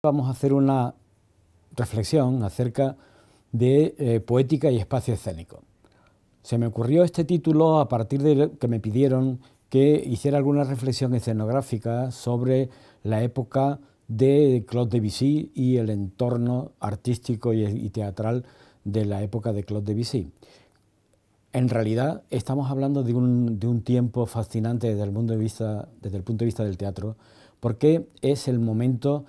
Vamos a hacer una reflexión acerca de poética y espacio escénico. Se me ocurrió este título a partir de que me pidieron que hiciera alguna reflexión escenográfica sobre la época de Claude Debussy y el entorno artístico y teatral de la época de Claude Debussy. En realidad estamos hablando de un tiempo fascinante desde el punto de vista del teatro, porque es el momento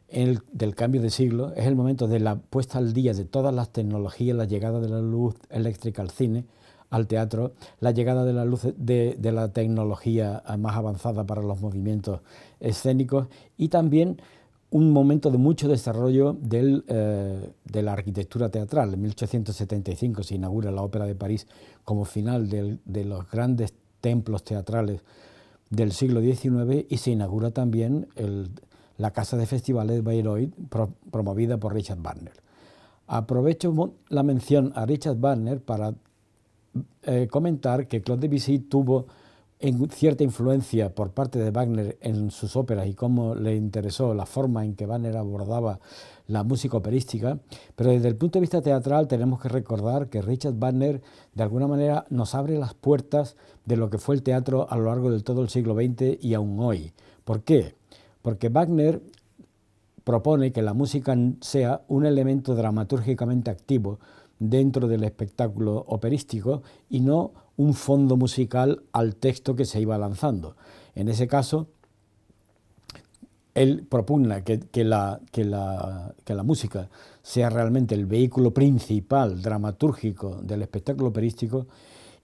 del cambio de siglo, es el momento de la puesta al día de todas las tecnologías, la llegada de la luz eléctrica al cine, al teatro, la llegada de la luz de la tecnología más avanzada para los movimientos escénicos y también un momento de mucho desarrollo de la arquitectura teatral. En 1875 se inaugura la Ópera de París como final de los grandes templos teatrales del siglo XIX y se inaugura también la Casa de Festivales de Bayreuth, promovida por Richard Wagner. Aprovecho la mención a Richard Wagner para comentar que Claude Debussy tuvo cierta influencia por parte de Wagner en sus óperas y cómo le interesó la forma en que Wagner abordaba la música operística, pero desde el punto de vista teatral tenemos que recordar que Richard Wagner de alguna manera nos abre las puertas de lo que fue el teatro a lo largo de todo el siglo XX y aún hoy. ¿Por qué? Porque Wagner propone que la música sea un elemento dramatúrgicamente activo dentro del espectáculo operístico y no un fondo musical al texto que se iba lanzando. En ese caso, él propugna que la música sea realmente el vehículo principal dramatúrgico del espectáculo operístico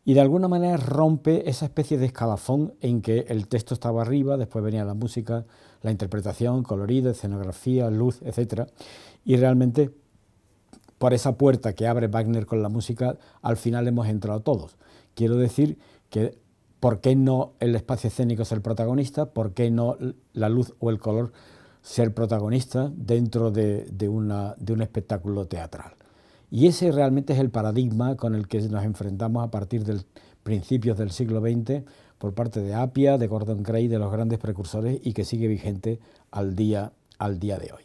y de alguna manera rompe esa especie de escalafón en que el texto estaba arriba, después venía la música, la interpretación, colorido, escenografía, luz, etc. Y realmente por esa puerta que abre Wagner con la música, al final hemos entrado todos. Quiero decir que ¿por qué no el espacio escénico ser protagonista? ¿Por qué no la luz o el color ser protagonista dentro de un espectáculo teatral? Y ese realmente es el paradigma con el que nos enfrentamos a partir de principios del siglo XX por parte de Appia, de Gordon Gray, de los grandes precursores y que sigue vigente al día de hoy.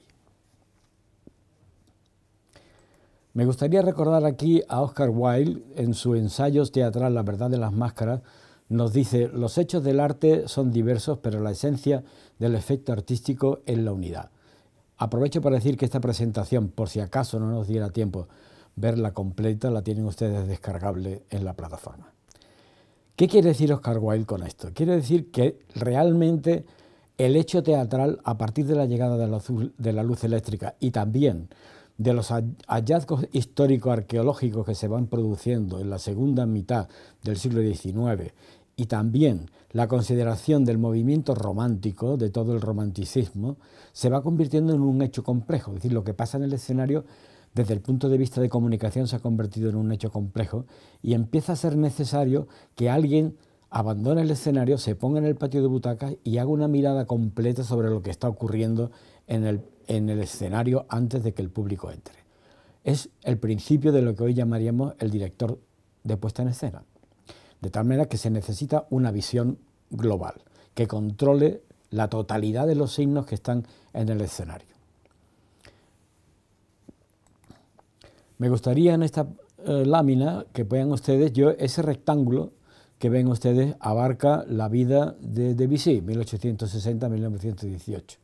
Me gustaría recordar aquí a Oscar Wilde en su ensayo teatral La verdad de las máscaras. Nos dice: los hechos del arte son diversos, pero la esencia del efecto artístico es la unidad. Aprovecho para decir que esta presentación, por si acaso no nos diera tiempo verla completa, la tienen ustedes descargable en la plataforma. ¿Qué quiere decir Oscar Wilde con esto? Quiere decir que realmente el hecho teatral, a partir de la llegada de la luz eléctrica y también de los hallazgos histórico-arqueológicos que se van produciendo en la segunda mitad del siglo XIX y también la consideración del movimiento romántico, de todo el romanticismo, se va convirtiendo en un hecho complejo. Es decir, lo que pasa en el escenario desde el punto de vista de comunicación se ha convertido en un hecho complejo y empieza a ser necesario que alguien abandone el escenario, se ponga en el patio de butacas y haga una mirada completa sobre lo que está ocurriendo en el escenario antes de que el público entre. Es el principio de lo que hoy llamaríamos el director de puesta en escena. De tal manera que se necesita una visión global, que controle la totalidad de los signos que están en el escenario. Me gustaría en esta lámina que vean ustedes, ese rectángulo que ven ustedes abarca la vida de Debussy, 1860-1918.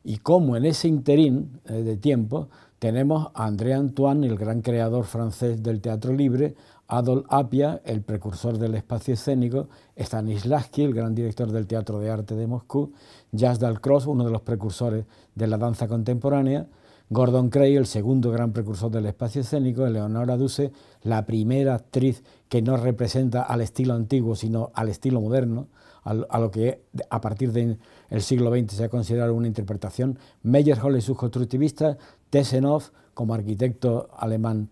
Y como en ese interín de tiempo tenemos a André Antoine, el gran creador francés del teatro libre, Adolphe Appia, el precursor del espacio escénico, Stanislavski, el gran director del Teatro de Arte de Moscú, Jas Dalcroze, uno de los precursores de la danza contemporánea, Gordon Gray, el segundo gran precursor del espacio escénico, Eleonora Duse, la primera actriz que no representa al estilo antiguo, sino al estilo moderno, a lo que a partir del siglo XX se ha considerado una interpretación, Meyerhold y sus constructivistas, Tessenow como arquitecto alemán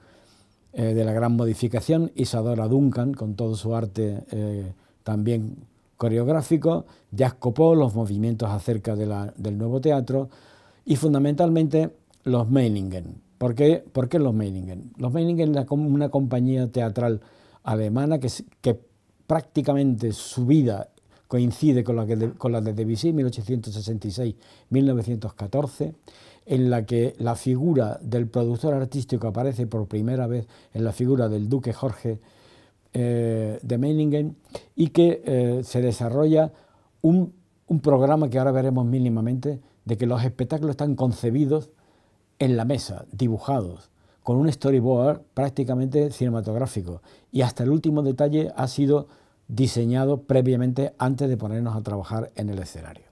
de la gran modificación, Isadora Duncan con todo su arte también coreográfico, Jacques Copeau, los movimientos acerca del nuevo teatro y fundamentalmente los Meiningen. ¿Por qué los Meiningen? Los Meiningen es una compañía teatral alemana que prácticamente su vida coincide con la de Debussy, 1866-1914. en la que la figura del productor artístico aparece por primera vez en la figura del duque Jorge de Meiningen, y que se desarrolla un programa que ahora veremos mínimamente, de que los espectáculos están concebidos en la mesa, dibujados, con un storyboard prácticamente cinematográfico, y hasta el último detalle ha sido diseñado previamente antes de ponernos a trabajar en el escenario.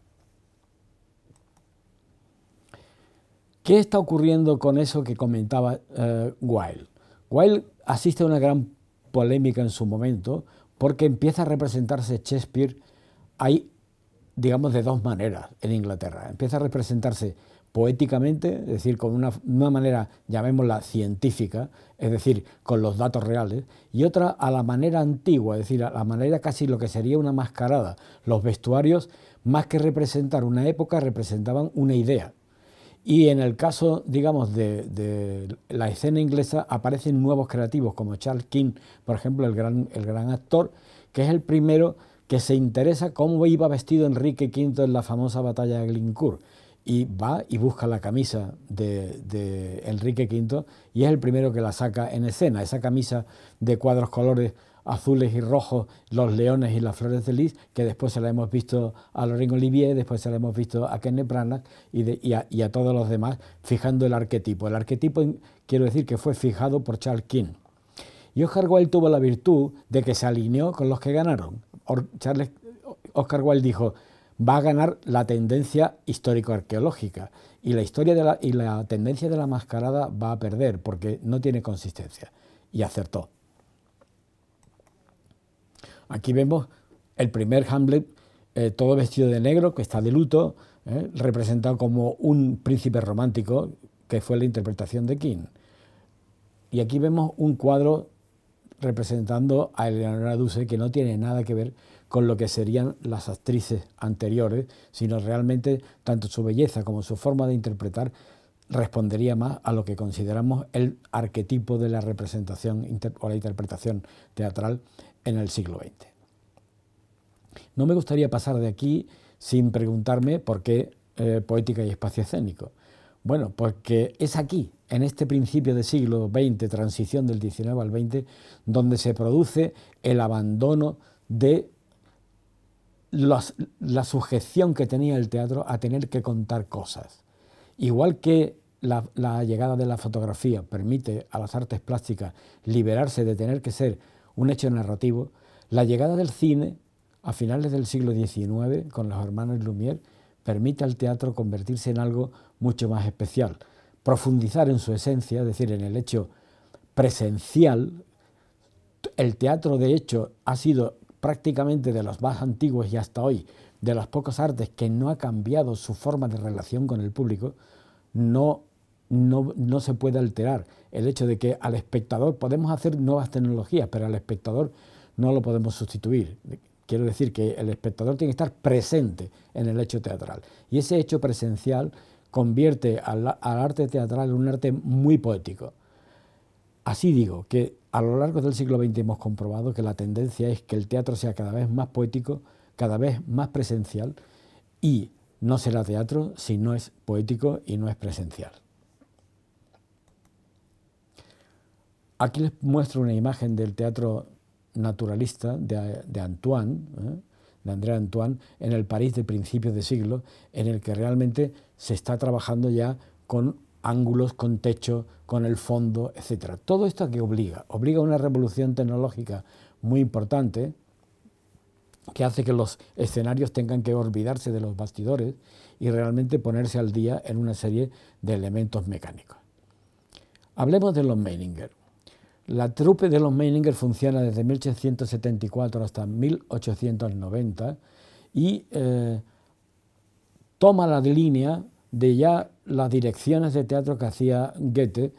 ¿Qué está ocurriendo con eso que comentaba Wilde? Wilde asiste a una gran polémica en su momento porque empieza a representarse Shakespeare ahí, digamos, de dos maneras en Inglaterra. Empieza a representarse poéticamente, es decir, con una manera, llamémosla científica, es decir, con los datos reales, y otra a la manera antigua, es decir, a la manera casi lo que sería una mascarada. Los vestuarios, más que representar una época, representaban una idea. Y en el caso, digamos, de la escena inglesa, aparecen nuevos creativos, como Charles King, por ejemplo, el gran actor, que es el primero que se interesa cómo iba vestido Enrique V en la famosa batalla de Agincourt, y va y busca la camisa de Enrique V, y es el primero que la saca en escena, esa camisa de cuadros colores azules y rojos, los leones y las flores de lis, que después se la hemos visto a Laurent Olivier, después se la hemos visto a Kenneth Branagh y a todos los demás, fijando el arquetipo. El arquetipo, quiero decir, que fue fijado por Charles King. Y Oscar Wilde tuvo la virtud de que se alineó con los que ganaron. Oscar Wilde dijo: va a ganar la tendencia histórico-arqueológica, y la historia y la tendencia de la mascarada va a perder porque no tiene consistencia. Y acertó. Aquí vemos el primer Hamlet, todo vestido de negro, que está de luto, representado como un príncipe romántico, que fue la interpretación de King. Y aquí vemos un cuadro representando a Eleonora Duse, que no tiene nada que ver con lo que serían las actrices anteriores, sino realmente tanto su belleza como su forma de interpretar respondería más a lo que consideramos el arquetipo de la representación o la interpretación teatral en el siglo XX. No me gustaría pasar de aquí sin preguntarme por qué poética y espacio escénico. Bueno, porque es aquí, en este principio del siglo XX, transición del XIX al XX, donde se produce el abandono de la sujeción que tenía el teatro a tener que contar cosas. Igual que la llegada de la fotografía permite a las artes plásticas liberarse de tener que ser un hecho narrativo, la llegada del cine a finales del siglo XIX, con los hermanos Lumière, permite al teatro convertirse en algo mucho más especial, profundizar en su esencia, es decir, en el hecho presencial. El teatro, de hecho, ha sido prácticamente de los más antiguos y hasta hoy, de las pocas artes que no ha cambiado su forma de relación con el público. No se puede alterar el hecho de que al espectador podemos hacer nuevas tecnologías, pero al espectador no lo podemos sustituir. Quiero decir que el espectador tiene que estar presente en el hecho teatral. Y ese hecho presencial convierte al arte teatral en un arte muy poético. Así digo, que a lo largo del siglo XX hemos comprobado que la tendencia es que el teatro sea cada vez más poético, cada vez más presencial, y no será teatro si no es poético y no es presencial. Aquí les muestro una imagen del teatro naturalista de Antoine, de André Antoine, en el París de principios de siglo, en el que realmente se está trabajando ya con ángulos, con techo, con el fondo, etc. Todo esto que obliga a una revolución tecnológica muy importante, que hace que los escenarios tengan que olvidarse de los bastidores y realmente ponerse al día en una serie de elementos mecánicos. Hablemos de los Meininger. La troupe de los Meininger funciona desde 1874 hasta 1890 y toma la línea de ya las direcciones de teatro que hacía Goethe,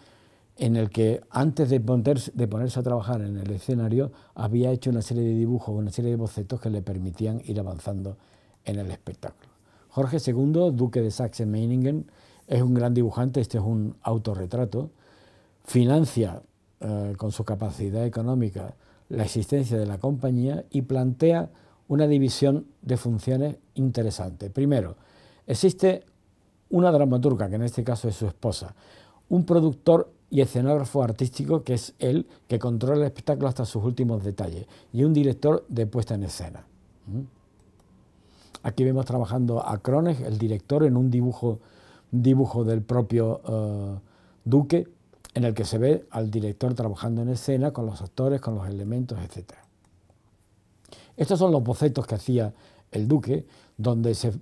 en el que antes de ponerse a trabajar en el escenario había hecho una serie de dibujos, una serie de bocetos que le permitían ir avanzando en el espectáculo. Jorge II, duque de Saxe-Meiningen, es un gran dibujante. Este es un autorretrato. Financia con su capacidad económica la existencia de la compañía y plantea una división de funciones interesante. Primero, existe una dramaturga, que en este caso es su esposa, un productor y escenógrafo artístico, que es él, que controla el espectáculo hasta sus últimos detalles, y un director de puesta en escena. Aquí vemos trabajando a Crones, el director, en un dibujo del propio Duque, en el que se ve al director trabajando en escena con los actores, con los elementos, etc. Estos son los bocetos que hacía el Duque, donde se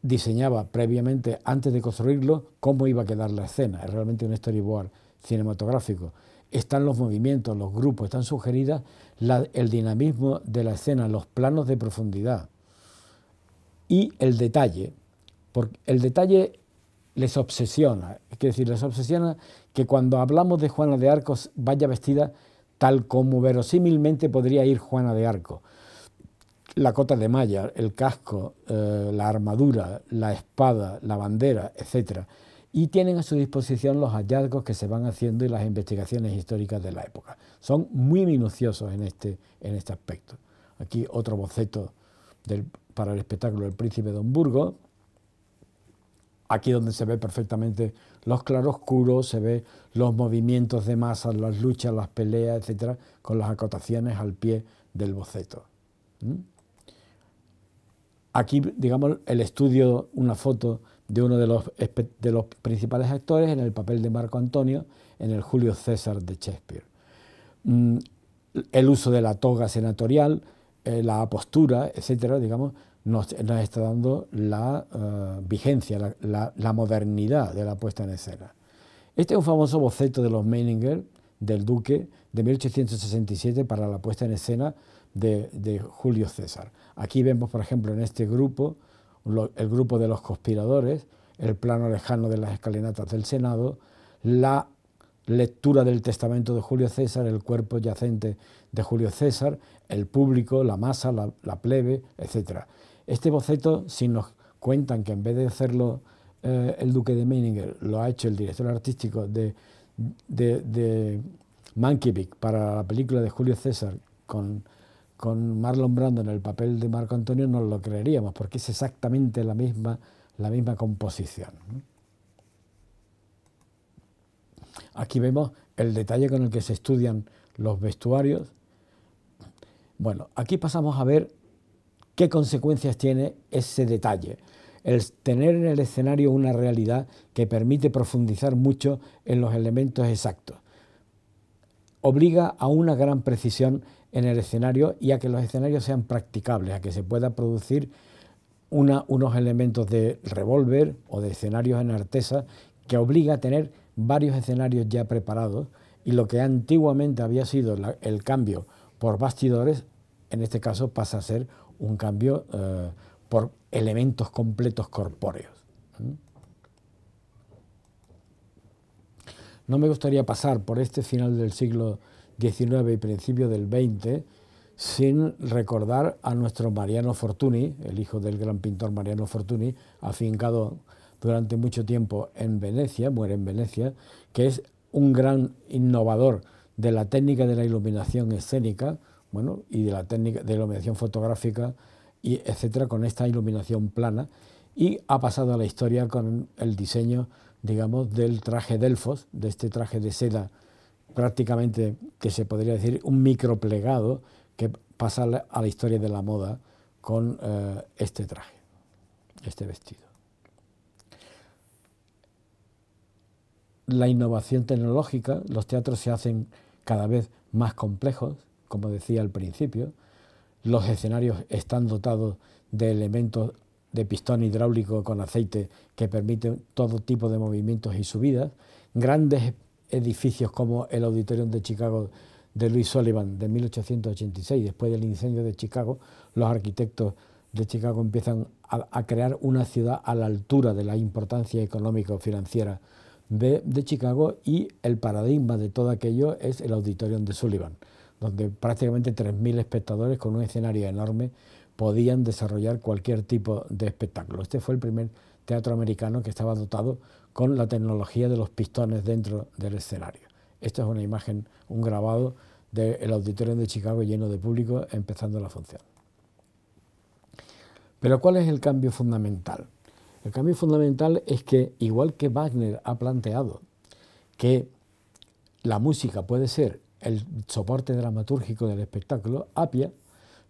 diseñaba previamente, antes de construirlo, cómo iba a quedar la escena. Es realmente un storyboard cinematográfico. Están los movimientos, los grupos, están sugeridas el dinamismo de la escena, los planos de profundidad y el detalle, porque el detalle les obsesiona, es decir, les obsesiona que cuando hablamos de Juana de Arco vaya vestida tal como verosímilmente podría ir Juana de Arco. La cota de malla, el casco, la armadura, la espada, la bandera, etc. Y tienen a su disposición los hallazgos que se van haciendo y las investigaciones históricas de la época. Son muy minuciosos en este aspecto. Aquí otro boceto para el espectáculo El Príncipe de Hamburgo. Aquí donde se ve perfectamente los claroscuros, se ve los movimientos de masas, las luchas, las peleas, etcétera, con las acotaciones al pie del boceto. Aquí, digamos, el estudio, una foto de uno de los principales actores en el papel de Marco Antonio en el Julio César de Shakespeare. El uso de la toga senatorial, la postura, etcétera, digamos, nos está dando la vigencia, la modernidad de la puesta en escena. Este es un famoso boceto de los Meininger, del Duque, de 1867 para la puesta en escena de Julio César. Aquí vemos, por ejemplo, en este grupo, el grupo de los conspiradores, el plano lejano de las escalinatas del Senado, la lectura del testamento de Julio César, el cuerpo yacente de Julio César, el público, la masa, la plebe, etc. Este boceto, si nos cuentan que en vez de hacerlo el Duque de Meininger, lo ha hecho el director artístico de Mankiewicz para la película de Julio César con Marlon Brando en el papel de Marco Antonio, no lo creeríamos, porque es exactamente la misma composición. Aquí vemos el detalle con el que se estudian los vestuarios. Bueno, aquí pasamos a ver qué consecuencias tiene ese detalle. El tener en el escenario una realidad que permite profundizar mucho en los elementos exactos. Obliga a una gran precisión en el escenario y a que los escenarios sean practicables, a que se pueda producir unos elementos de revólver o de escenarios en artesa que obliga a tener varios escenarios ya preparados, y lo que antiguamente había sido el cambio por bastidores, en este caso pasa a ser un cambio por elementos completos corpóreos. No me gustaría pasar por este final del siglo XIX y principio del XX sin recordar a nuestro Mariano Fortuny, el hijo del gran pintor Mariano Fortuny, afincado durante mucho tiempo en Venecia, muere en Venecia, que es un gran innovador de la técnica de la iluminación escénica, bueno, y de la técnica de la iluminación fotográfica, y etcétera, con esta iluminación plana, y ha pasado a la historia con el diseño, digamos, del traje Delfos, de este traje de seda prácticamente, que se podría decir, un microplegado, que pasa a la historia de la moda con este traje, este vestido. La innovación tecnológica, los teatros se hacen cada vez más complejos, como decía al principio, los escenarios están dotados de elementos de pistón hidráulico con aceite que permiten todo tipo de movimientos y subidas, grandes edificios como el Auditorium de Chicago de Louis Sullivan de 1886, después del incendio de Chicago, los arquitectos de Chicago empiezan a crear una ciudad a la altura de la importancia económica o financiera de Chicago, y el paradigma de todo aquello es el Auditorium de Sullivan, donde prácticamente 3.000 espectadores con un escenario enorme podían desarrollar cualquier tipo de espectáculo. Este fue el primer teatro americano que estaba dotado con la tecnología de los pistones dentro del escenario. Esta es una imagen, un grabado del Auditorium de Chicago lleno de público empezando la función. Pero ¿cuál es el cambio fundamental? El cambio fundamental es que, igual que Wagner ha planteado que la música puede ser el soporte dramatúrgico del espectáculo, Apia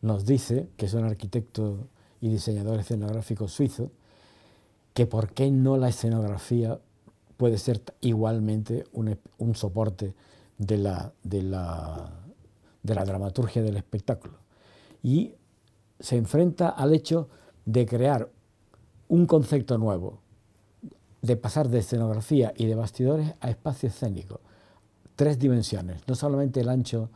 nos dice, que es un arquitecto y diseñador escenográfico suizo, que por qué no la escenografía puede ser igualmente un soporte de la dramaturgia del espectáculo. Y se enfrenta al hecho de crear un concepto nuevo, de pasar de escenografía y de bastidores a espacio escénico. 3 dimensiones, no solamente el ancho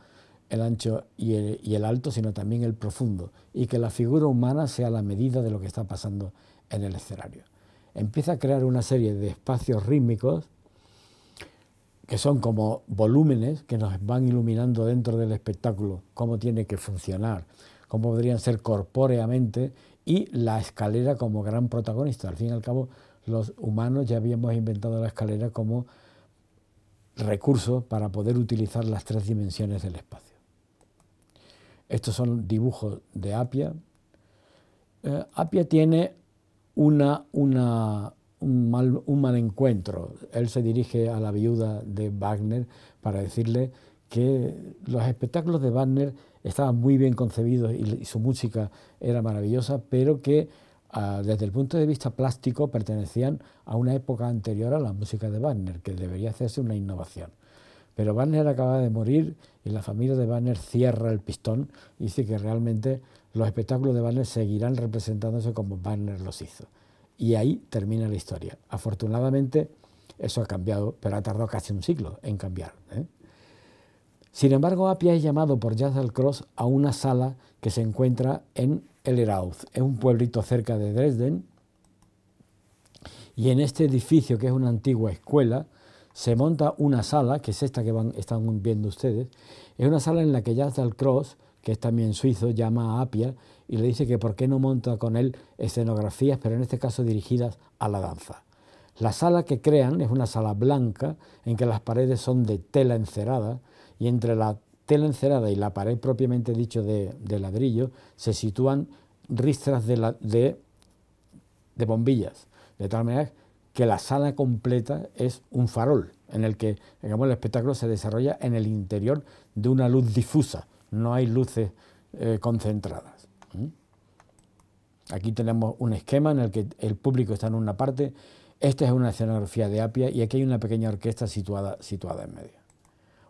y el alto, sino también el profundo, y que la figura humana sea la medida de lo que está pasando en el escenario. Empieza a crear una serie de espacios rítmicos que son como volúmenes que nos van iluminando dentro del espectáculo cómo tiene que funcionar, cómo podrían ser corpóreamente, y la escalera como gran protagonista. Al fin y al cabo, los humanos ya habíamos inventado la escalera como recurso para poder utilizar las 3 dimensiones del espacio. Estos son dibujos de Apia. Apia tiene un mal encuentro. Él se dirige a la viuda de Wagner para decirle que los espectáculos de Wagner estaban muy bien concebidos y su música era maravillosa, pero que desde el punto de vista plástico pertenecían a una época anterior a la música de Wagner, que debería hacerse una innovación. Pero Wagner acaba de morir y la familia de Wagner cierra el pistón y dice que realmente los espectáculos de Wagner seguirán representándose como Wagner los hizo. Y ahí termina la historia. Afortunadamente eso ha cambiado, pero ha tardado casi un siglo en cambiar, ¿eh? Sin embargo, Apia es llamado por Jacques Dalcroze a una sala que se encuentra en Hellerau, es un pueblito cerca de Dresden, y en este edificio, que es una antigua escuela, se monta una sala, que es esta que están viendo ustedes. Es una sala en la que Jacques Dalcroze, que es también suizo, llama a Apia y le dice que por qué no monta con él escenografías, pero en este caso dirigidas a la danza. La sala que crean es una sala blanca en que las paredes son de tela encerada, y entre la tela encerada y la pared propiamente dicho de ladrillo se sitúan ristras de bombillas, de tal manera que la sala completa es un farol en el que, digamos, el espectáculo se desarrolla en el interior de una luz difusa, no hay luces concentradas. Aquí tenemos un esquema en el que el público está en una parte. Esta es una escenografía de Apia y aquí hay una pequeña orquesta situada en medio.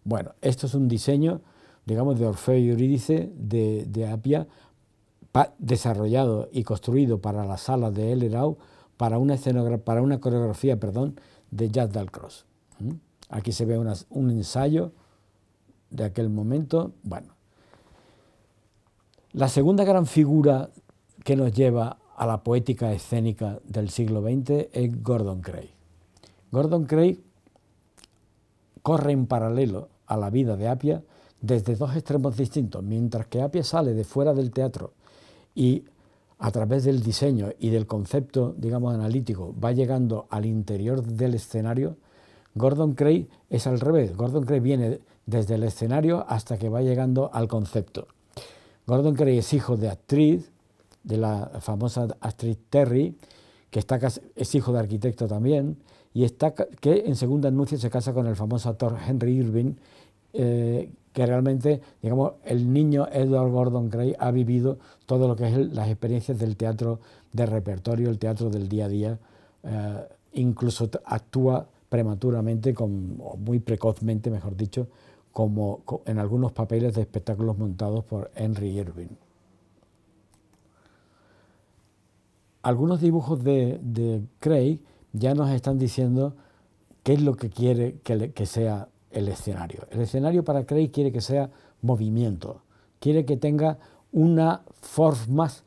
Bueno, esto es un diseño, digamos, de Orfeo y Eurídice de Apia, desarrollado y construido para la sala de Hellerau para una coreografía, de Jacques Dalcroze. Aquí se ve un ensayo de aquel momento. Bueno, la segunda gran figura que nos lleva a la poética escénica del siglo XX es Gordon Craig. Gordon Craig corre en paralelo a la vida de Apia desde 2 extremos distintos. Mientras que Apia sale de fuera del teatro y a través del diseño y del concepto, digamos, analítico, va llegando al interior del escenario, Gordon Craig es al revés. Gordon Craig viene desde el escenario hasta que va llegando al concepto. Gordon Craig es hijo de actriz, de la famosa actriz Terry, que es hijo de arquitecto también, y que en segunda nupcia se casa con el famoso actor Henry Irving, que realmente, digamos, el niño Edward Gordon Craig ha vivido todo lo que es las experiencias del teatro de repertorio, el teatro del día a día, incluso actúa prematuramente, o muy precozmente, mejor dicho, como en algunos papeles de espectáculos montados por Henry Irving. Algunos dibujos de Craig ya nos están diciendo qué es lo que quiere que sea el escenario. El escenario para Craig quiere que sea movimiento, quiere que tenga una formas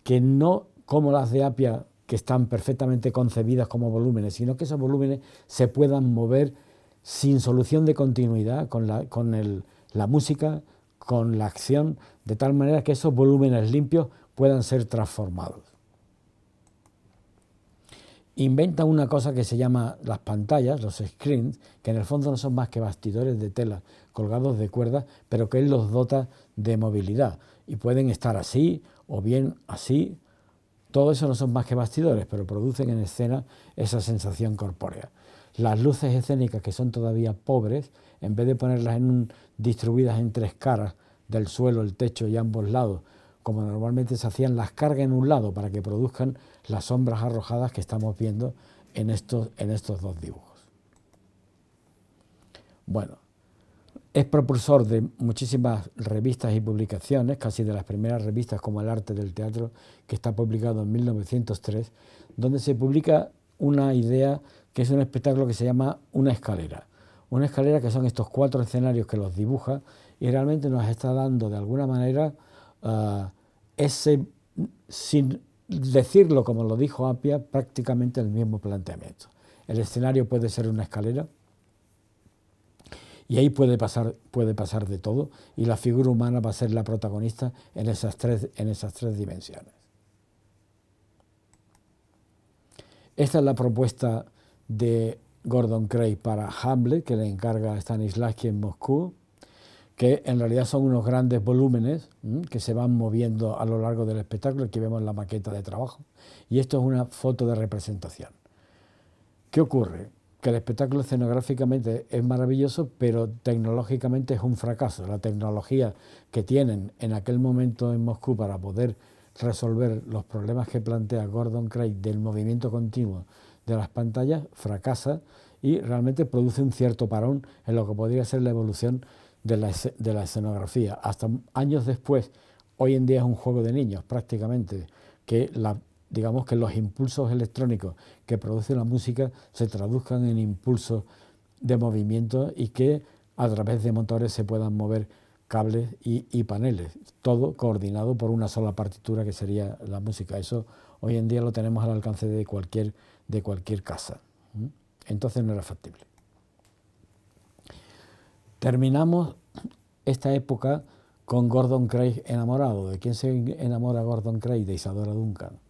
que no como las de Apia, que están perfectamente concebidas como volúmenes, sino que esos volúmenes se puedan mover sin solución de continuidad con la música, con la acción, de tal manera que esos volúmenes limpios puedan ser transformados. Inventa una cosa que se llama las pantallas, los screens, que en el fondo no son más que bastidores de tela colgados de cuerdas, pero que él los dota de movilidad y pueden estar así o bien así, Todo eso no son más que bastidores, pero producen en escena esa sensación corpórea. Las luces escénicas, que son todavía pobres, en vez de ponerlas distribuidas en 3 caras del suelo, el techo y ambos lados, como normalmente se hacían, las carga en un lado para que produzcan las sombras arrojadas que estamos viendo en estos 2 dibujos. Bueno, es propulsor de muchísimas revistas y publicaciones, casi de las primeras revistas como El Arte del Teatro, que está publicado en 1903, donde se publica una idea que es un espectáculo que se llama Una escalera. Una escalera, que son estos 4 escenarios que los dibuja, y realmente nos está dando de alguna manera sin decirlo como lo dijo Apia, prácticamente el mismo planteamiento. El escenario puede ser una escalera y ahí puede pasar de todo, y la figura humana va a ser la protagonista en esas tres dimensiones. Esta es la propuesta de Gordon Craig para Hamlet, que le encarga a Stanislavski en Moscú, que en realidad son unos grandes volúmenes que se van moviendo a lo largo del espectáculo. Aquí vemos la maqueta de trabajo, y esto es una foto de representación. ¿Qué ocurre? Que el espectáculo escenográficamente es maravilloso, pero tecnológicamente es un fracaso. La tecnología que tienen en aquel momento en Moscú para poder resolver los problemas que plantea Gordon Craig del movimiento continuo de las pantallas fracasa, y realmente produce un cierto parón en lo que podría ser la evolución de la escenografía. Hasta años después, hoy en día es un juego de niños prácticamente, que digamos que los impulsos electrónicos que produce la música se traduzcan en impulsos de movimiento, y que a través de motores se puedan mover cables y paneles, todo coordinado por una sola partitura que sería la música. Eso hoy en día lo tenemos al alcance de cualquier casa. Entonces no era factible. Terminamos esta época con Gordon Craig enamorado. ¿De quién se enamora Gordon Craig? De Isadora Duncan.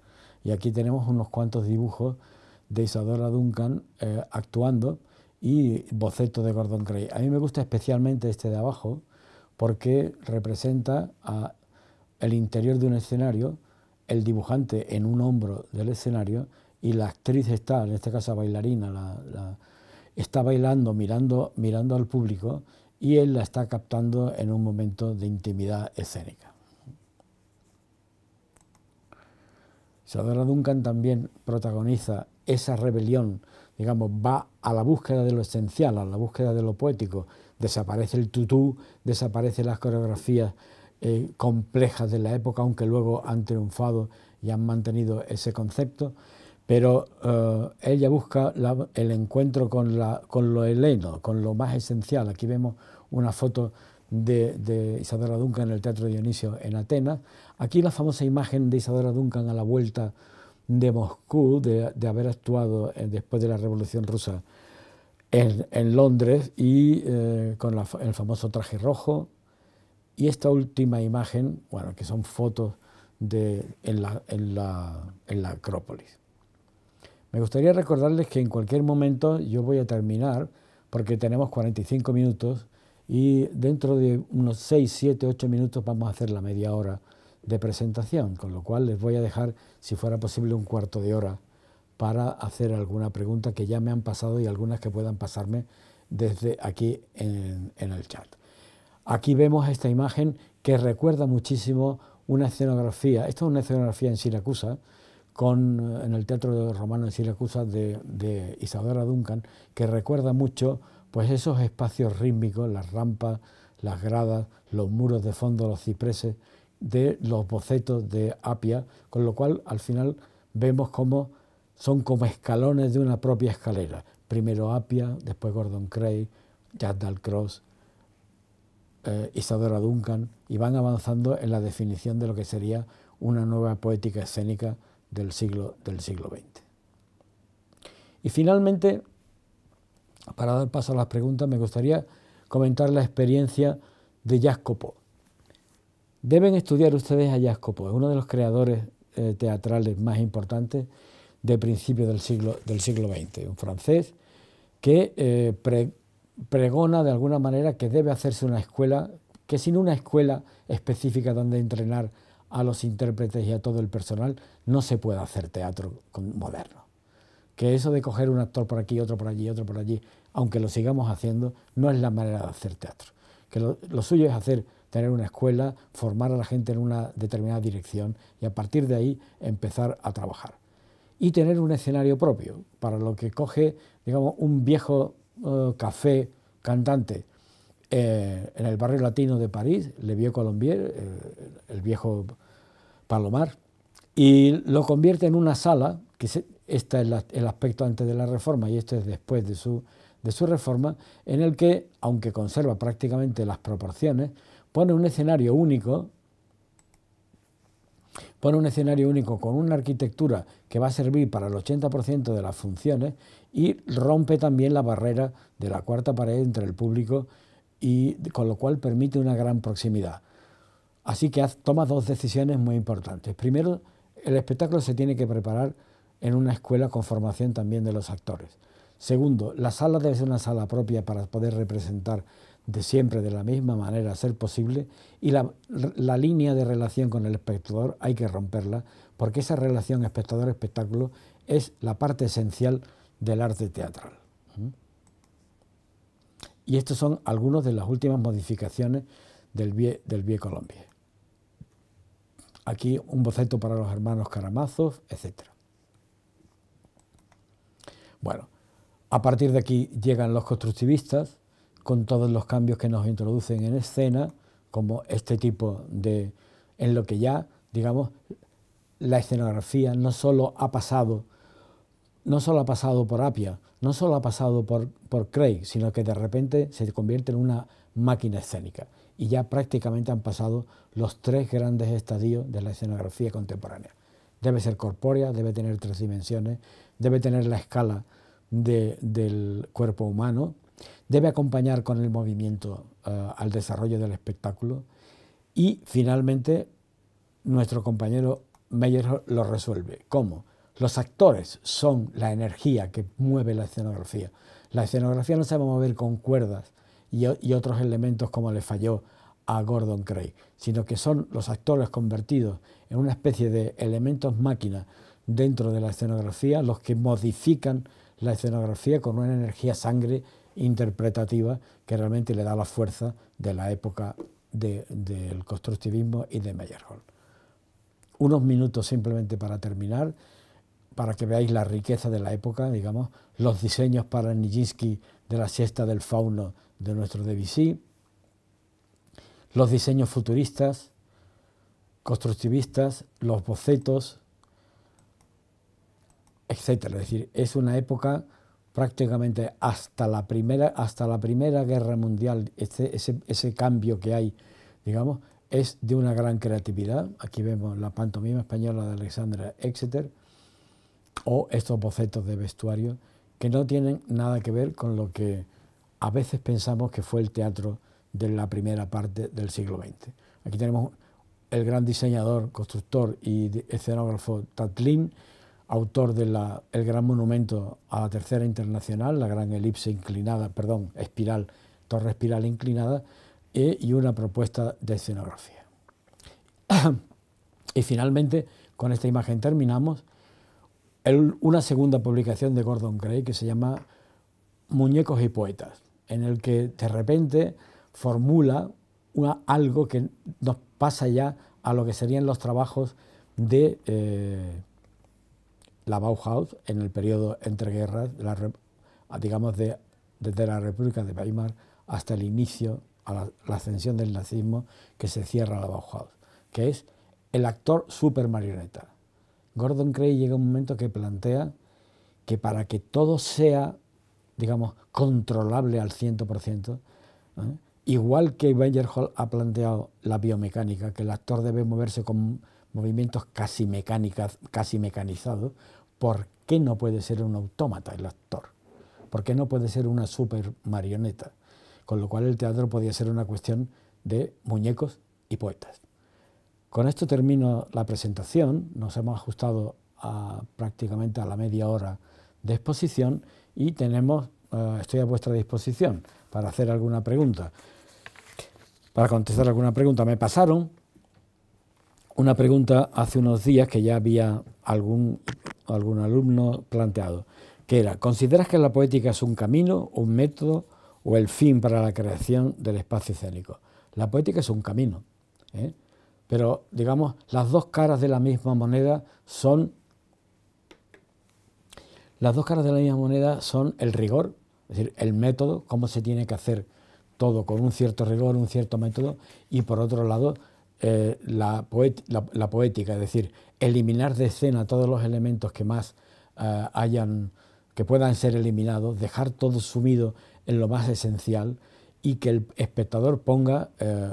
Y aquí tenemos unos cuantos dibujos de Isadora Duncan actuando, y bocetos de Gordon Craig. A mí me gusta especialmente este de abajo, porque representa el interior de un escenario, el dibujante en un hombro del escenario, y la actriz está, en este caso bailarina, está bailando mirando al público, y él la está captando en un momento de intimidad escénica. Isadora Duncan también protagoniza esa rebelión, digamos, va a la búsqueda de lo esencial, a la búsqueda de lo poético. Desaparece el tutú, desaparecen las coreografías complejas de la época, aunque luego han triunfado y han mantenido ese concepto, pero ella busca el encuentro con lo heleno, con lo más esencial. Aquí vemos una foto de Isadora Duncan en el Teatro Dionisio en Atenas. Aquí la famosa imagen de Isadora Duncan a la vuelta de Moscú, de haber actuado después de la Revolución Rusa en Londres, y con el famoso traje rojo. Y esta última imagen, bueno, que son fotos en la Acrópolis. Me gustaría recordarles que en cualquier momento yo voy a terminar, porque tenemos 45 minutos, y dentro de unos 6, 7, 8 minutos vamos a hacer la media hora de presentación, con lo cual les voy a dejar, si fuera posible, un cuarto de hora para hacer alguna pregunta que ya me han pasado, y algunas que puedan pasarme desde aquí en el chat. Aquí vemos esta imagen que recuerda muchísimo una escenografía. Esta es una escenografía en Siracusa, en el Teatro Romano de Siracusa de Isadora Duncan, que recuerda mucho pues esos espacios rítmicos, las rampas, las gradas, los muros de fondo, los cipreses, de los bocetos de Apia, con lo cual al final vemos cómo son como escalones de una propia escalera. Primero Apia, después Gordon Craig, Jack Dalcroze, Isadora Duncan, y van avanzando en la definición de lo que sería una nueva poética escénica del siglo XX. Y finalmente, para dar paso a las preguntas, me gustaría comentar la experiencia de Jacques Copeau. Deben estudiar ustedes a Jacques Copeau, es uno de los creadores teatrales más importantes de principios del siglo XX, un francés que pregona de alguna manera que debe hacerse una escuela, que sin una escuela específica donde entrenar a los intérpretes y a todo el personal, no se puede hacer teatro moderno. Que eso de coger un actor por aquí, otro por allí, otro por allí, aunque lo sigamos haciendo, no es la manera de hacer teatro. Que lo suyo es tener una escuela, formar a la gente en una determinada dirección y a partir de ahí empezar a trabajar. Y tener un escenario propio, para lo que coge, digamos, un viejo café cantante en el barrio latino de París, Le Vieux Colombier, el viejo Palomar, y lo convierte en una sala, que este es el aspecto antes de la reforma y este es después de su reforma, en el que, aunque conserva prácticamente las proporciones, pone un escenario único con una arquitectura que va a servir para el 80% de las funciones y rompe también la barrera de la cuarta pared entre el público y con lo cual permite una gran proximidad. Así que toma dos decisiones muy importantes. Primero, el espectáculo se tiene que preparar en una escuela con formación también de los actores. Segundo, la sala debe ser una sala propia para poder representar de siempre de la misma manera a ser posible y la línea de relación con el espectador hay que romperla porque esa relación espectador-espectáculo es la parte esencial del arte teatral. Y estos son algunos de las últimas modificaciones del Vieux Colombier. Aquí un boceto para los hermanos Karamazov, etc. Bueno, a partir de aquí llegan los constructivistas con todos los cambios que nos introducen en escena, como este tipo en lo que ya, digamos, la escenografía no solo ha pasado por Appia, no solo ha pasado por Craig, sino que de repente se convierte en una máquina escénica. Y ya prácticamente han pasado los tres grandes estadios de la escenografía contemporánea. Debe ser corpórea, debe tener 3 dimensiones, debe tener la escala del cuerpo humano, debe acompañar con el movimiento al desarrollo del espectáculo y finalmente nuestro compañero Meyerhold lo resuelve. ¿Cómo? Los actores son la energía que mueve la escenografía. La escenografía no se va a mover con cuerdas y otros elementos como le falló a Gordon Craig, sino que son los actores convertidos en una especie de elementos máquina dentro de la escenografía los que modifican la escenografía con una energía sangre interpretativa que realmente le da la fuerza de la época del constructivismo y de Meyerhold. Unos minutos simplemente para terminar, para que veáis la riqueza de la época, digamos, los diseños para Nijinsky de la siesta del fauno de nuestro Debussy, los diseños futuristas, constructivistas, los bocetos, etcétera. Es decir, es una época prácticamente hasta la primera guerra mundial, ese cambio que hay, digamos, es de una gran creatividad. Aquí vemos la pantomima española de Alexandra Exeter o estos bocetos de vestuario que no tienen nada que ver con lo que a veces pensamos que fue el teatro de la primera parte del siglo XX. Aquí tenemos el gran diseñador, constructor y escenógrafo Tatlin, autor del gran monumento a la Tercera Internacional, la gran elipse inclinada, espiral, torre espiral inclinada, y una propuesta de escenografía. Y finalmente, con esta imagen terminamos, una segunda publicación de Gordon Craig que se llama Muñecos y Poetas, en el que de repente formula algo que nos pasa ya a lo que serían los trabajos de la Bauhaus en el periodo entre guerras, digamos desde la República de Weimar hasta el inicio, a la ascensión del nazismo, que se cierra la Bauhaus, que es el actor super marioneta. Gordon Craig llega a un momento que plantea que para que todo sea, digamos, controlable al 100%, igual que Meyerhold ha planteado la biomecánica, que el actor debe moverse con movimientos casi mecanizados, ¿por qué no puede ser un autómata el actor? ¿Por qué no puede ser una super marioneta? Con lo cual el teatro podía ser una cuestión de muñecos y poetas. Con esto termino la presentación, nos hemos ajustado prácticamente a la media hora de exposición y estoy a vuestra disposición para hacer alguna pregunta. Para contestar alguna pregunta, me pasaron una pregunta hace unos días que ya había algún alumno planteado, que era: ¿consideras que la poética es un camino, un método o el fin para la creación del espacio escénico? La poética es un camino, ¿eh? Pero, digamos, las dos caras de la misma moneda son el rigor, es decir, el método, cómo se tiene que hacer todo con un cierto rigor, un cierto método, y por otro lado la poética, es decir, eliminar de escena todos los elementos que más que puedan ser eliminados, dejar todo sumido en lo más esencial y que el espectador ponga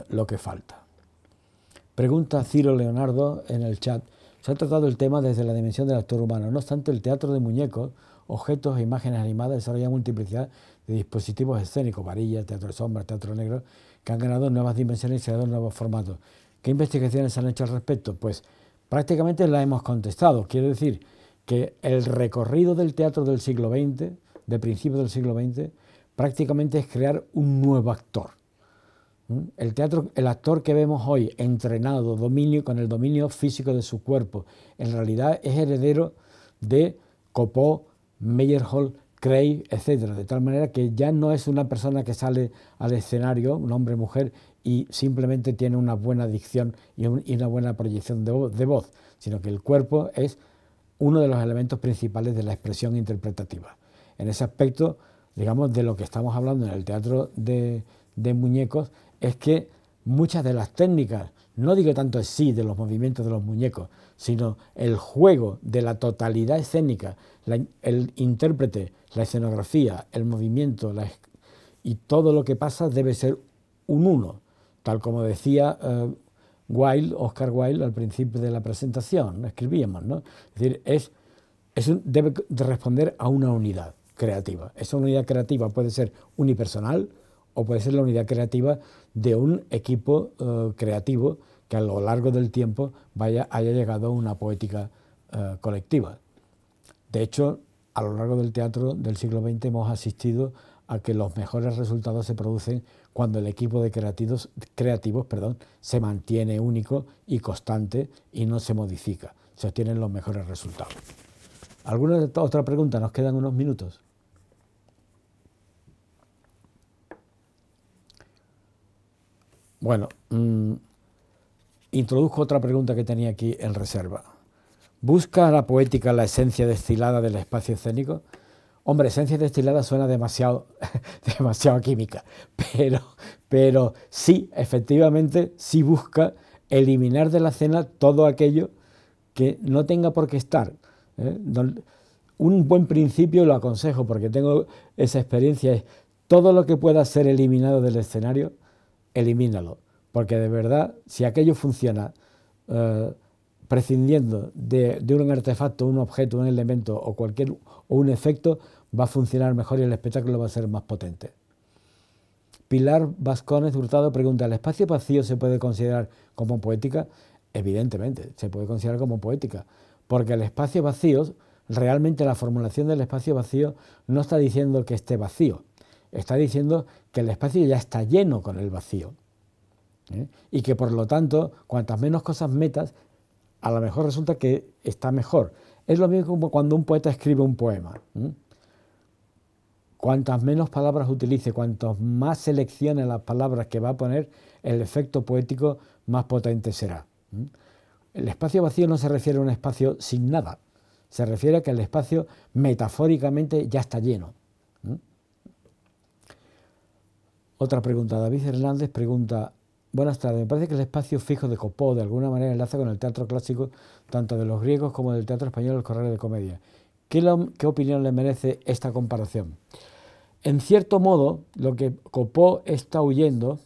lo que falta. Pregunta Ciro Leonardo en el chat: se ha tratado el tema desde la dimensión del actor humano. No obstante, el teatro de muñecos, objetos e imágenes animadas desarrolla multiplicidad de dispositivos escénicos, varillas, teatro de sombras, teatro negro, que han ganado nuevas dimensiones y creado nuevos formatos. ¿Qué investigaciones han hecho al respecto? Pues prácticamente la hemos contestado. Quiero decir que el recorrido del teatro del siglo XX, de principios del siglo XX, prácticamente es crear un nuevo actor. El actor que vemos hoy, entrenado, con el dominio físico de su cuerpo, en realidad es heredero de Copeau, Meyerhold, Craig, etcétera, de tal manera que ya no es una persona que sale al escenario, un hombre o mujer, y simplemente tiene una buena dicción y una buena proyección de voz, sino que el cuerpo es uno de los elementos principales de la expresión interpretativa. En ese aspecto, digamos, de lo que estamos hablando en el teatro de muñecos, es que muchas de las técnicas, no digo tanto sí de los movimientos de los muñecos, sino el juego de la totalidad escénica, el intérprete, la escenografía, el movimiento y todo lo que pasa debe ser un uno, tal como decía Oscar Wilde al principio de la presentación, escribíamos, ¿no? Es decir, debe de responder a una unidad creativa. Esa unidad creativa puede ser unipersonal o puede ser la unidad creativa de un equipo creativo que a lo largo del tiempo haya llegado a una poética colectiva. De hecho, a lo largo del teatro del siglo XX hemos asistido a que los mejores resultados se producen cuando el equipo de creativos se mantiene único y constante y no se modifica. Se obtienen los mejores resultados. ¿Alguna otra pregunta? Nos quedan unos minutos. Bueno, introduzco otra pregunta que tenía aquí en reserva. ¿Busca la poética la esencia destilada del espacio escénico? Hombre, esencia destilada suena demasiado química, pero sí, efectivamente, sí busca eliminar de la escena todo aquello que no tenga por qué estar. Un buen principio, lo aconsejo porque tengo esa experiencia, es todo lo que pueda ser eliminado del escenario, elimínalo, porque de verdad, si aquello funciona prescindiendo de un artefacto, un objeto, un elemento o un efecto, va a funcionar mejor y el espectáculo va a ser más potente. Pilar Vascones Hurtado pregunta: ¿el espacio vacío se puede considerar como poética? Evidentemente, se puede considerar como poética, porque el espacio vacío, realmente la formulación del espacio vacío no está diciendo que esté vacío, está diciendo que el espacio ya está lleno con el vacío, y que por lo tanto, cuantas menos cosas metas, a lo mejor resulta que está mejor. Es lo mismo como cuando un poeta escribe un poema. Cuantas menos palabras utilice, cuantos más seleccione las palabras que va a poner, el efecto poético más potente será. El espacio vacío no se refiere a un espacio sin nada, se refiere a que el espacio metafóricamente ya está lleno. Otra pregunta. David Hernández pregunta: buenas tardes, me parece que el espacio fijo de Copeau de alguna manera enlaza con el teatro clásico tanto de los griegos como del teatro español, el Correo de Comedia. ¿Qué opinión le merece esta comparación? En cierto modo, lo que Copeau está huyendo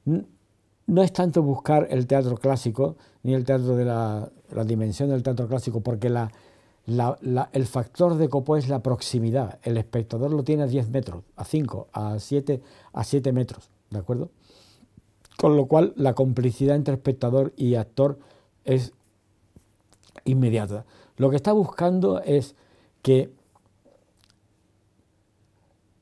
no es tanto buscar el teatro clásico, ni el teatro de la dimensión del teatro clásico, porque el factor de Copeau es la proximidad. El espectador lo tiene a 10 metros, a 5, a 7 metros, ¿de acuerdo? Con lo cual, la complicidad entre espectador y actor es inmediata. Lo que está buscando es que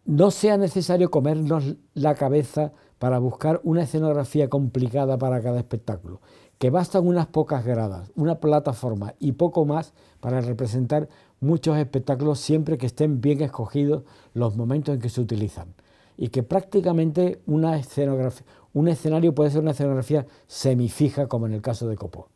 no sea necesario comernos la cabeza para buscar una escenografía complicada para cada espectáculo, que bastan unas pocas gradas, una plataforma y poco más para representar muchos espectáculos siempre que estén bien escogidos los momentos en que se utilizan. Y que prácticamente un escenario puede ser una escenografía semifija, como en el caso de Copo.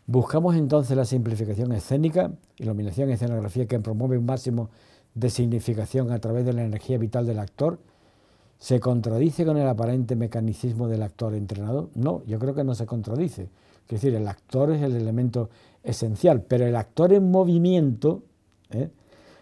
Buscamos entonces la simplificación escénica, iluminación y escenografía que promueve un máximo de significación a través de la energía vital del actor. ¿Se contradice con el aparente mecanicismo del actor entrenado? No, yo creo que no se contradice. Es decir, el actor es el elemento esencial, pero el actor en movimiento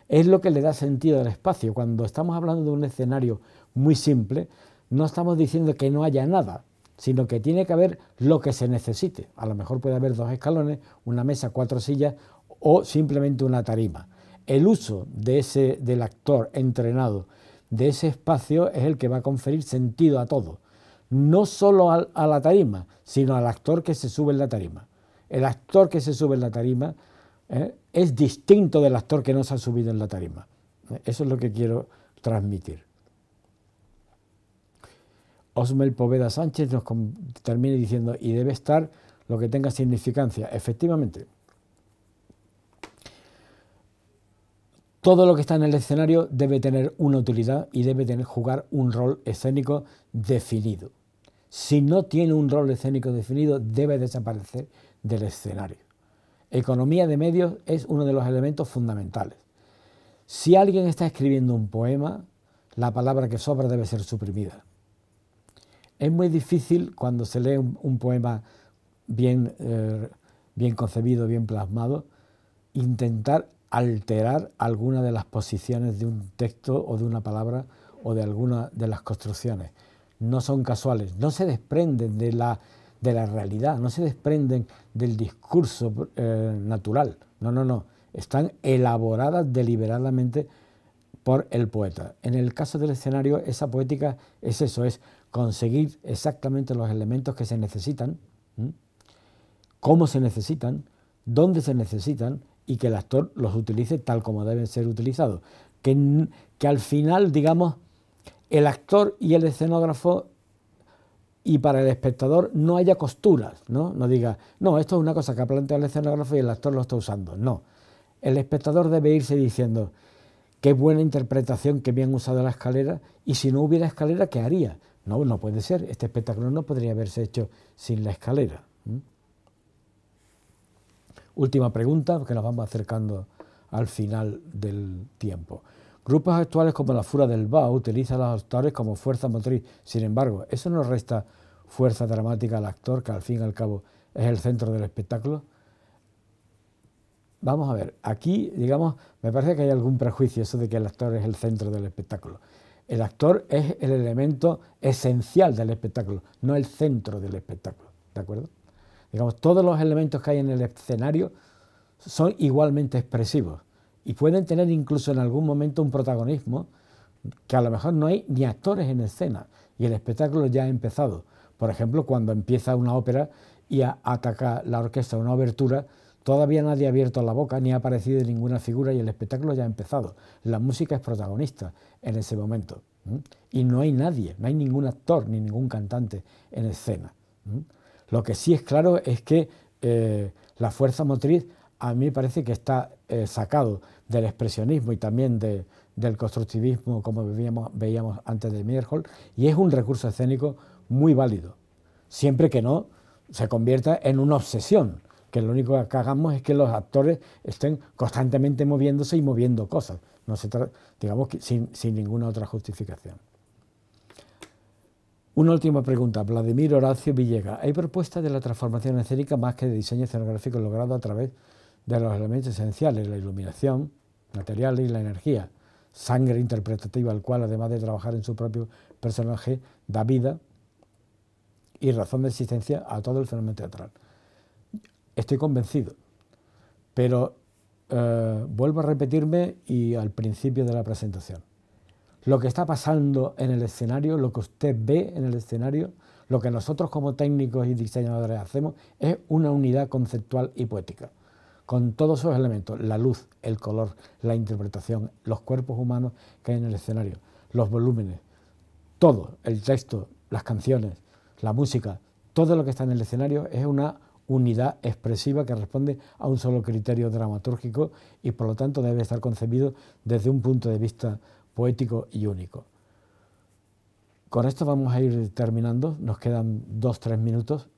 es lo que le da sentido al espacio. Cuando estamos hablando de un escenario muy simple, no estamos diciendo que no haya nada, sino que tiene que haber lo que se necesite. A lo mejor puede haber 2 escalones, una mesa, 4 sillas o simplemente una tarima. El uso del actor entrenado de ese espacio es el que va a conferir sentido a todo, no solo a la tarima, sino al actor que se sube en la tarima. El actor que se sube en la tarima es distinto del actor que no se ha subido en la tarima. Eso es lo que quiero transmitir. Osmel Poveda Sánchez nos termina diciendo, y debe estar lo que tenga significancia. Efectivamente, todo lo que está en el escenario debe tener una utilidad y debe jugar un rol escénico definido. Si no tiene un rol escénico definido, debe desaparecer del escenario. Economía de medios es uno de los elementos fundamentales. Si alguien está escribiendo un poema, la palabra que sobra debe ser suprimida. Es muy difícil cuando se lee un poema bien concebido, bien plasmado, intentar alterar alguna de las posiciones de un texto o de una palabra o de alguna de las construcciones. No son casuales, no se desprenden de la realidad, no se desprenden del discurso natural. No. Están elaboradas deliberadamente por el poeta. En el caso del escenario, esa poética es eso, es conseguir exactamente los elementos que se necesitan, cómo se necesitan, dónde se necesitan, y que el actor los utilice tal como deben ser utilizados. Que al final, digamos, el actor y el escenógrafo y para el espectador no haya costuras, ¿no? No diga, no, esto es una cosa que ha planteado el escenógrafo y el actor lo está usando. No, el espectador debe irse diciendo, qué buena interpretación, qué bien usado la escalera, y si no hubiera escalera, ¿qué haría? No puede ser, este espectáculo no podría haberse hecho sin la escalera. Última pregunta, porque nos vamos acercando al final del tiempo. Grupos actuales como la Fura del Bao utilizan a los actores como fuerza motriz. Sin embargo, ¿eso no resta fuerza dramática al actor, que al fin y al cabo es el centro del espectáculo? Vamos a ver, aquí, digamos, me parece que hay algún prejuicio eso de que el actor es el centro del espectáculo. El actor es el elemento esencial del espectáculo, no el centro del espectáculo, ¿de acuerdo? Digamos, todos los elementos que hay en el escenario son igualmente expresivos y pueden tener incluso en algún momento un protagonismo que a lo mejor no hay ni actores en escena y el espectáculo ya ha empezado. Por ejemplo, cuando empieza una ópera y ataca la orquesta una obertura, todavía nadie ha abierto la boca ni ha aparecido ninguna figura y el espectáculo ya ha empezado. La música es protagonista en ese momento y no hay nadie, no hay ningún actor ni ningún cantante en escena. Lo que sí es claro es que la fuerza motriz a mí me parece que está sacado del expresionismo y también del constructivismo, como veíamos antes de Meyerhold, y es un recurso escénico muy válido, siempre que no se convierta en una obsesión, que lo único que hagamos es que los actores estén constantemente moviéndose y moviendo cosas, no se digamos que sin ninguna otra justificación. Una última pregunta, Vladimir Horacio Villegas. ¿Hay propuestas de la transformación escénica más que de diseño escenográfico logrado a través de los elementos esenciales, la iluminación, materiales y la energía? Sangre interpretativa, al cual, además de trabajar en su propio personaje, da vida y razón de existencia a todo el fenómeno teatral. Estoy convencido, pero vuelvo a repetirme y al principio de la presentación. Lo que está pasando en el escenario, lo que usted ve en el escenario, lo que nosotros como técnicos y diseñadores hacemos es una unidad conceptual y poética, con todos esos elementos, la luz, el color, la interpretación, los cuerpos humanos que hay en el escenario, los volúmenes, todo, el texto, las canciones, la música, todo lo que está en el escenario es una unidad expresiva que responde a un solo criterio dramatúrgico y por lo tanto debe estar concebido desde un punto de vista poético y único. Con esto vamos a ir terminando, nos quedan 2-3 minutos,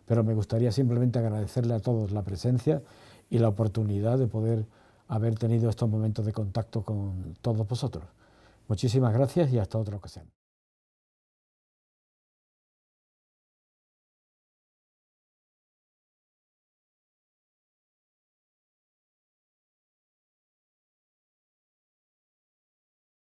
pero me gustaría simplemente agradecerle a todos la presencia y la oportunidad de poder haber tenido estos momentos de contacto con todos vosotros. Muchísimas gracias y hasta otra ocasión.